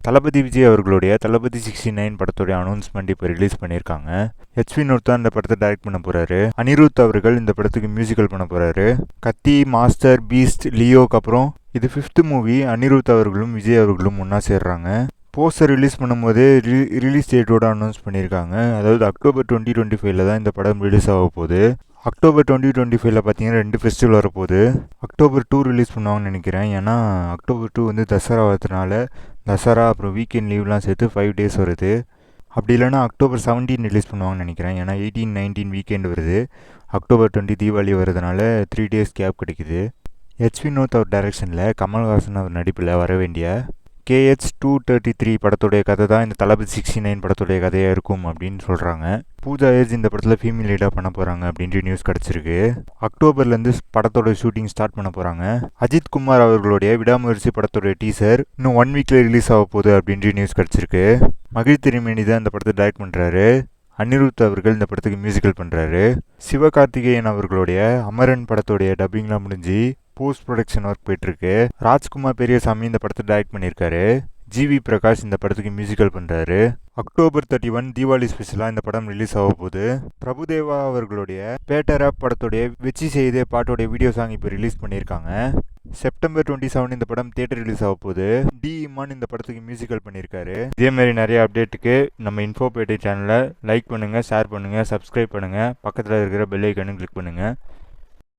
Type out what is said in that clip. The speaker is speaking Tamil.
தளபதி விஜய் அவர்களுடைய தளபதி 69 படத்துடைய அனௌன்ஸ்மெண்ட் இப்போ ரிலீஸ் பண்ணியிருக்காங்க. ஹெச்வி நூர் தான் இந்த படத்தை டைரக்ட் பண்ண போறாரு. அனிருத் அவர்கள் இந்த படத்துக்கு மியூசிக்கல் பண்ண போறாரு. கத்தி, மாஸ்டர், பீஸ்ட், லியோக்கு அப்புறம் இது 5th மூவி. அனிருத் அவர்களும் விஜய் அவர்களும் ஒன்றா சேர்றாங்க. போஸ்டர் ரிலீஸ் பண்ணும்போதே ரிலீஸ் டேட்டோட அனௌன்ஸ் பண்ணியிருக்காங்க. அதாவது அக்டோபர் 2025 தான் இந்த படம் ரிலீஸ் ஆக போகுது. அக்டோபர் 2025 பார்த்தீங்கன்னா 2 ஃபெஸ்டிவல் வரப்போகுது. அக்டோபர் 2 ரிலீஸ் பண்ணுவாங்கன்னு நினைக்கிறேன். ஏன்னா அக்டோபர் 2 வந்து தசரா வரதுனால தசரா அப்புறம் வீக்கெண்ட் லீவ்லாம் சேர்த்து 5 டேஸ் வருது. அப்படி இல்லைனா அக்டோபர் 17 ரிலீஸ் பண்ணுவாங்கன்னு நினைக்கிறேன். ஏன்னா 18, 19 வீக்கெண்ட் வருது. அக்டோபர் 20 தீபாவளி வருதுனால 3 டேஸ் கேப் கிடைக்குது. ஹெச்வி நோத் அவர் டைரக்ஷனில் கமல்ஹாசன் அவர் நடிப்பில் வர வேண்டிய KH-233 படத்துடைய கதை தான் இந்த தளபதி 69 படத்துடைய கதையாக இருக்கும் அப்படின்னு சொல்கிறாங்க. பூஜா ஏஜ் இந்த படத்தில் ஃபீமேல் லீடாக பண்ண போகிறாங்க அப்படின்ட்டு நியூஸ் கிடச்சிருக்கு. அக்டோபர்லேருந்து படத்தோட ஷூட்டிங் ஸ்டார்ட் பண்ண போகிறாங்க. அஜித் குமார் அவர்களுடைய விடாமுயற்சி படத்துடைய டீசர் இன்னும் 1 வீக்கில் ரிலீஸ் ஆக போகுது அப்படின்ட்டு நியூஸ் கிடச்சிருக்கு. மகிழ் திருமேனி தான் இந்த படத்தை டைரக்ட் பண்ணுறாரு. அனிருத் அவர்கள் இந்த படத்துக்கு மியூசிக்கல் பண்ணுறாரு. சிவகார்த்திகேயன் அவர்களுடைய அமரன் படத்துடைய டப்பிங்லாம் முடிஞ்சு போஸ்ட் ப்ரொடக்ஷன் ஒர்க் போயிட்டுருக்கு. ராஜ்குமார் பெரியசாமி இந்த படத்தை டைரக்ட் பண்ணியிருக்காரு. ஜிவி பிரகாஷ் இந்த படத்துக்கு மியூசிக்கல் பண்ணுறாரு. அக்டோபர் 31 தீபாவளி ஸ்பெஷலாக இந்த படம் ரிலீஸ் ஆக போகுது. பிரபுதேவா அவர்களுடைய பேட்டர் ஆப் படத்துடைய வெச்சி செய்தே பாட்டோடைய வீடியோ சாங் இப்போ ரிலீஸ் பண்ணியிருக்காங்க. செப்டம்பர் 27 இந்த படம் தியேட்டர் ரிலீஸ் ஆக போகுது. டி இமான் இந்த படத்துக்கு மியூசிக்கல் பண்ணியிருக்காரு. இதேமாரி நிறைய அப்டேட்டுக்கு நம்ம இன்ஃபோபேட்டை சேனலை லைக் பண்ணுங்கள், ஷேர் பண்ணுங்கள், சப்ஸ்கிரைப் பண்ணுங்கள், பக்கத்தில் இருக்கிற பெல் ஐக்கனும் கிளிக் பண்ணுங்கள்.